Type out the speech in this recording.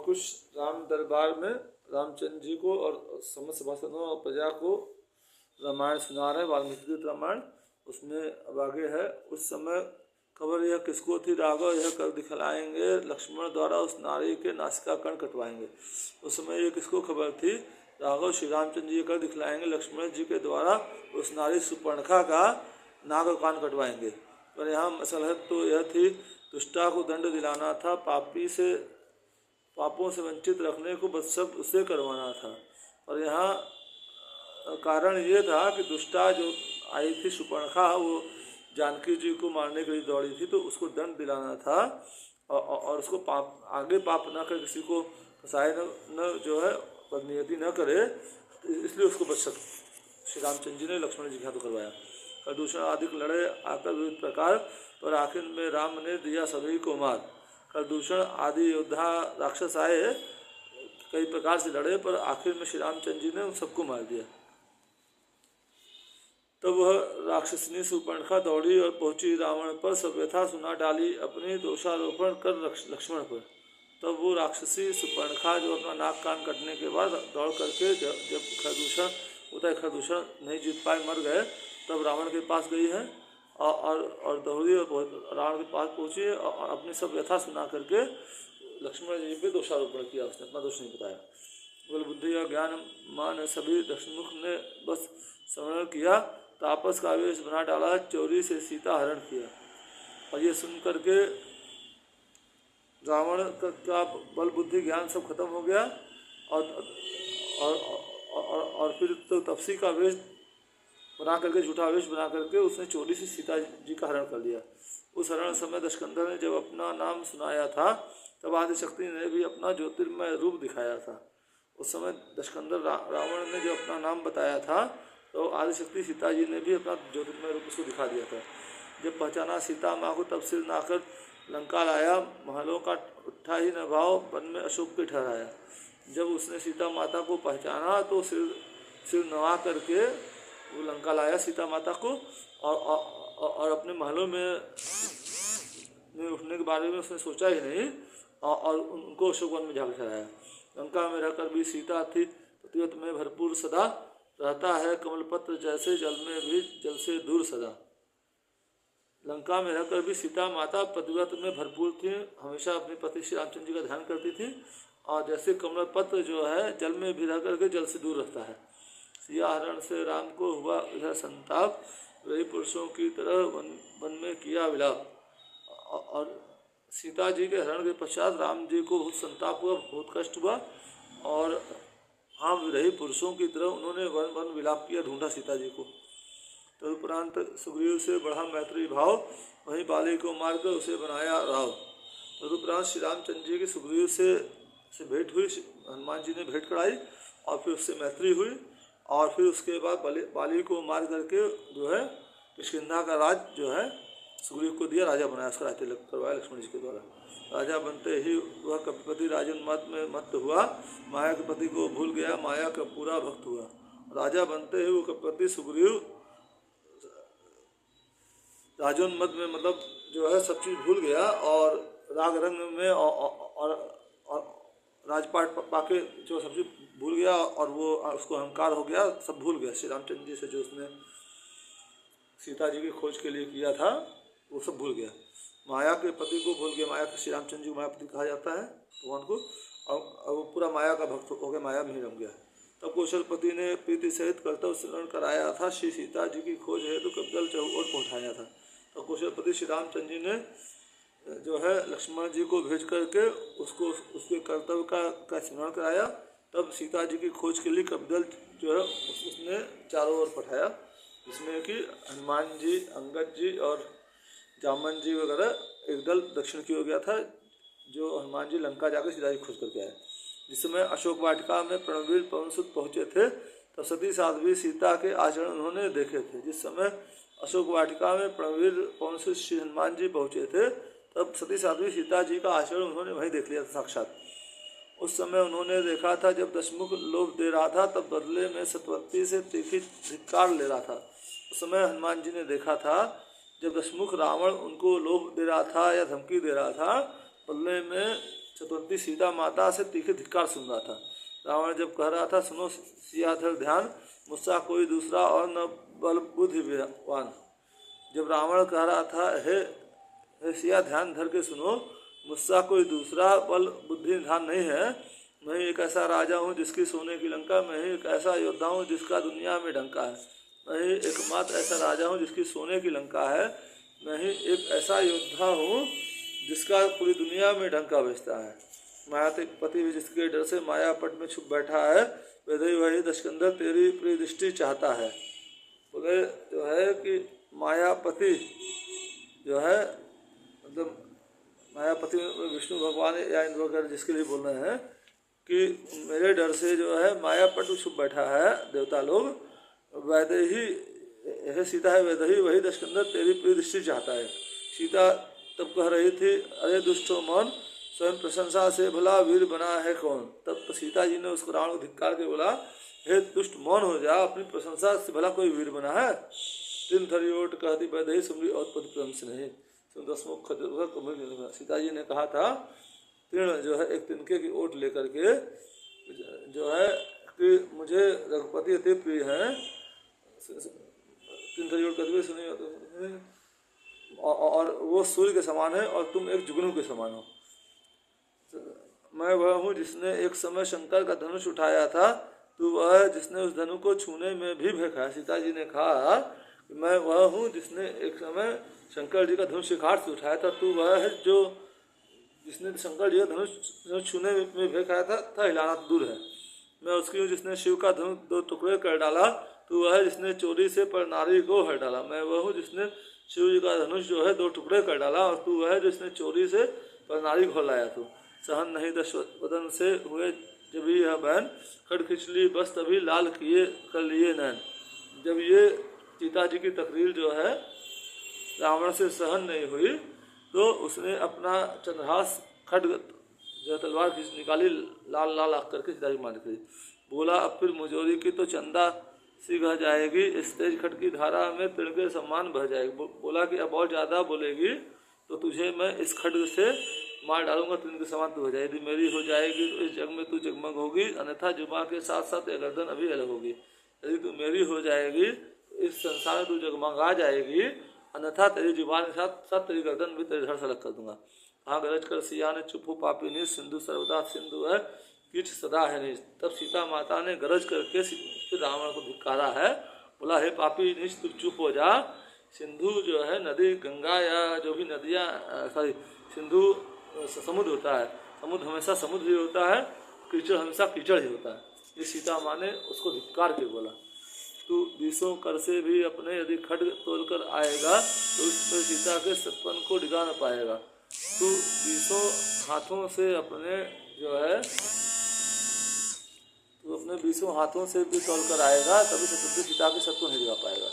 कुछ राम दरबार में रामचंद्र जी को और समस्त सभासदों और प्रजा को रामायण सुना रहे, वाल्मीकि रामायण। उसमें अब आगे है, उस समय खबर यह किसको थी, राघव यह कर दिखलाएंगे, लक्ष्मण द्वारा उस नारी के नासिका कर्ण कटवाएंगे। उस समय ये किसको खबर थी, राघव श्री रामचंद्र जी कर दिखलाएंगे, लक्ष्मण जी के द्वारा उस नारी सुपर्णखा का नाक और कान कटवाएंगे। पर यहाँ मसलहत तो यह थी, दुष्टा को दंड दिलाना था, पापों से वंचित रखने को बस सब उससे करवाना था। और यहाँ कारण ये था कि दुष्टा जो आई थी सुपर्णखा, वो जानकी जी को मारने के लिए दौड़ी थी, तो उसको दंड दिलाना था और उसको पाप न कर, किसी को फंसाए न जो है बदनीयती न करे, इसलिए उसको बच श्री रामचंद्र जी ने लक्ष्मण जी के हाथों करवाया। प्रदूषण आदि लड़े आकर विविध प्रकार, पर आखिर में राम ने दिया सभी को मार। प्रदूषण आदि योद्धा राक्षस आए, कई प्रकार से लड़े, पर आखिर में श्री रामचंद्र जी ने उन सबको मार दिया। तब वह राक्षसनी सुपर्णखा दौड़ी और पहुंची रावण पर, सब व्यथा सुना डाली अपनी दोषारोपण कर लक्ष्मण पर। तब वो राक्षसी सुपर्णखा जो अपना नाक कान कटने के बाद दौड़ करके जब खरदूषण नहीं जीत पाए, मर गए, तब रावण के पास गई है और दौड़ी और रावण के पास पहुंची और अपनी सब व्यथा सुना करके लक्ष्मण जी पे दोषारोपण किया। उसने अपना दोष नहीं बताया। बल बुद्धि और ज्ञान मान सभी दक्षमुख ने बस स्मरण किया, तापस का आवेश बना डाला, चोरी से सीता हरण किया। और ये सुन करके रावण का बल बुद्धि ज्ञान सब खत्म हो गया और फिर तो तपसी का वेश बना करके, झूठा वेश बना करके उसने चोरी से सीता जी का हरण कर लिया। उस हरण समय दशकंधर ने जब अपना नाम सुनाया था, तब आदिशक्ति ने भी अपना ज्योतिर्मय रूप दिखाया था। उस समय दशकंधर रावण ने जब अपना नाम बताया था, तो आदिशक्ति सीता जी ने भी अपना ज्योतिर्मय रूप उसको दिखा दिया था। जब पहचाना सीता माँ को, तब सिर नाकर लंका लाया, महलों का उठा ही न भाव, वन में अशोक के ठहराया। जब उसने सीता माता को पहचाना, तो सिर नवा करके वो लंका लाया सीता माता को, और अपने महलों में उठने के बारे में उसने सोचा ही नहीं, और उनको अशोक वन में जाकर ठहराया। लंका में रहकर भी सीता थी पतिव्रत में भरपूर सदा, रहता है कमल पत्र जैसे, जल में भी जल से दूर सदा। लंका में रहकर भी सीता माता पतिव्रत में भरपूर थी, हमेशा अपने पति श्री रामचंद्र जी का ध्यान करती थी, और जैसे कमल पत्र जो है जल में भी रह करके जल से दूर रहता है। सिया हरण से राम को हुआ इधर संताप, वही पुरुषों की तरह वन में किया विलाप। और सीता जी के हरण के पश्चात राम जी को बहुत संताप हुआ, बहुत कष्ट हुआ, और हाँ विरही पुरुषों की तरह उन्होंने वन वन विलाप किया, ढूंढा सीता जी को। तदुपरांत सुग्रीव से बढ़ा मैत्री भाव, वहीं बाली को मारकर उसे बनाया राव। तदुपरांत श्री रामचंद्र जी की सुग्रीव से भेंट हुई, हनुमान जी ने भेंट कराई, और फिर उससे मैत्री हुई, और फिर उसके बाद बाली को मार करके जो है किष्किंधा का राज जो है सुग्रीव को दिया, राजा बनाया, उसका राज्य करवाया लक्ष्मण जी के द्वारा। राजा बनते ही वह कपिपति राजन मत में मत हुआ, माया के पति को भूल गया, माया का पूरा भक्त हुआ। राजा बनते ही वो कपिपति सुग्रीव राजोन्मद में, मतलब जो है सब चीज़ भूल गया, और राग रंग में और राजपाट पाके जो सब चीज़ भूल गया, और वो उसको अहंकार हो गया, सब भूल गया। श्री रामचंद्र जी से जो उसने सीता जी की खोज के लिए किया था, वो सब भूल गया। माया के पति को भूल गया, माया के श्री रामचंद्र जी को मायापति कहा जाता है भगवान को, और वो पूरा माया का भक्त हो गया, माया में ही रम गया। तब कौशलपति ने प्रीति सहित कर्तव्य स्मरण कराया था, श्री सीता जी की खोज है तो कपिदल चौर पहुँचाया था। तो कौशलपति श्री रामचंद्र जी ने जो है लक्ष्मण जी को भेज करके उसको उसके कर्तव्य का स्मरण कराया। तब सीता जी की खोज के लिए कपिदल जो है उसने चारों ओर पठाया, जिसमें कि हनुमान जी, अंगद जी और जामन जी वगैरह एक दल दक्षिण की ओर गया था, जो हनुमान जी लंका जाकर सीता जी खोज करके आए। जिस समय अशोक वाटिका में प्रणवीर पवनसुत पहुँचे थे, तब सती साध्वी सीता के आचरण उन्होंने देखे थे। जिस समय अशोक वाटिका में प्रणवीर पवनसुत श्री हनुमान जी पहुँचे थे, तब सती साध्वी सीता जी का आचरण उन्होंने वहीं देख लिया था साक्षात। उस समय उन्होंने देखा था जब दशमुख लोभ दे रहा था, तब बदले में सतवती से तीखी धिक्कार ले रहा था। उस समय हनुमान जी ने देखा था जब दशमुख रावण उनको लोभ दे रहा था या धमकी दे रहा था, बदले में चतुर्थी सीता माता से तीखे धिक्कार सुन रहा था। रावण जब कह रहा था, सुनो सिया धर ध्यान, मुझसा कोई दूसरा और न बल बुद्धि विद्वान। जब रावण कह रहा था, हे सिया ध्यान धर के सुनो, मुझसा कोई दूसरा बल बुद्धि ध्यान नहीं है। मैं ही एक ऐसा राजा हूँ जिसकी सोने की लंका, मैं ही एक ऐसा योद्धा हूँ जिसका दुनिया में डंका है। मैं ही एकमात्र ऐसा राजा हूँ जिसकी सोने की लंका है। मैं ही एक ऐसा योद्धा हूँ जिसका पूरी दुनिया में डंका बजता है। मायापति भी जिसके डर से मायापट में छुप बैठा है, वही दशकंधर तेरी प्रिय दृष्टि चाहता है। बोले जो है कि मायापति जो है, मतलब मायापति विष्णु भगवान या इंद्र वगैरह जिसके लिए बोल रहे हैं कि मेरे डर से जो है मायापट छुप बैठा है देवता लोग। वैदे ही यह सीता है, वैदे ही वही दशकंधर तेरी प्रिय दृष्टि चाहता है। सीता तब कह रही थी, अरे दुष्टो मन, स्वयं प्रशंसा से भला वीर बना है कौन। तब तो सीता जी ने उसको रावण को धिक्कार के बोला, हे दुष्ट मौन हो जा, अपनी प्रशंसा से भला कोई वीर बना है। तीन थरी ओट कहती वैदे ही सुमरी और पद प्रेम से नहीं। सीता जी ने कहा था, तीर्ण जो है एक तिनके की ओट लेकर के जो है कि मुझे रघुपति अति प्रिय हैं। तीन थरी ओट कहते हुए सुनिए, और वो सूर्य के समान है और तुम एक जुगनू के समान हो। मैं वह हूँ जिसने एक समय शंकर का धनुष उठाया था, तो वह जिसने उस धनु को छूने में भी भय खाया। सीता जी ने कहा, मैं वह हूँ जिसने एक समय शंकर जी का धनुष एक हाथ से उठाया था, तू वह है जो जिसने शंकर जी का धनुष छूने में भय खाया था हिलाना तो दूर है। मैं उसकी हूँ जिसने शिव का धनुष दो टुकड़े कर डाला, तू वह है जिसने चोरी से पर नारी को हर डाला। मैं वह हूँ जिसने शिव जी का धनुष जो है दो टुकड़े कर डाला, और तू वह है जिसने चोरी से पर नारी को लाया। तू सहन नहीं दशवदन से हुए जब यह बहन, खड़ खिचली बस तभी लाल किए कर लिए नैन। जब ये सीता जी की तकरीर जो है रावण से सहन नहीं हुई, तो उसने अपना चंद्रहास खड्ग जो तलवार खींच निकाली, लाल लाल आग करके सीता जी मार दी। बोला, अब फिर मुजोरी की तो चंदा सी बह जाएगी, इस तेज खट की धारा में तिल के सम्मान बह जाएगी। बोला कि अब और ज़्यादा बोलेगी तो तुझे मैं इस खड्ग से मार डालूंगा, तिल के समान तू हो जाएगी। यदि मेरी हो जाएगी तो इस जग में तू जगमग होगी, अन्यथा जुबा के साथ साथ एक गर्दन अभी अलग होगी। यदि तू मेरी हो जाएगी तो इस संसार में तू जगमगा जाएगी, अन्यथा तेरी जुबान के साथ साथ तेरी गर्दन भी तेरे धड़ से अलग कर दूंगा। हाँ गरज कर सिया ने, चुप हो पापी नहीं, सिंधु सर्वदा सिंधु है, कीच सदा है नहीं। तब सीता माता ने गरज करके फिर रावण को धिक्कारा है। बोला, हे पापी नीच, तू चुप हो जा। सिंधु जो है नदी, गंगा या जो भी नदियाँ, सॉरी सिंधु समुद्र होता है, समुद्र हमेशा समुद्र ही होता है, कीचड़ हमेशा कीचड़ ही होता है। ये सीता माँ ने उसको धिक्कार के बोला। तू 20 कर से भी अपने यदि खड्ग तोल कर आएगा तो उस पर सीता के सपन को डिगा न पाएगा। तू 20 हाथों से अपने जो है, तू अपने 20 हाथों से भी तोल कर आएगा, तभी चतुर्थी सीता के सत को नहीं डिगा पाएगा।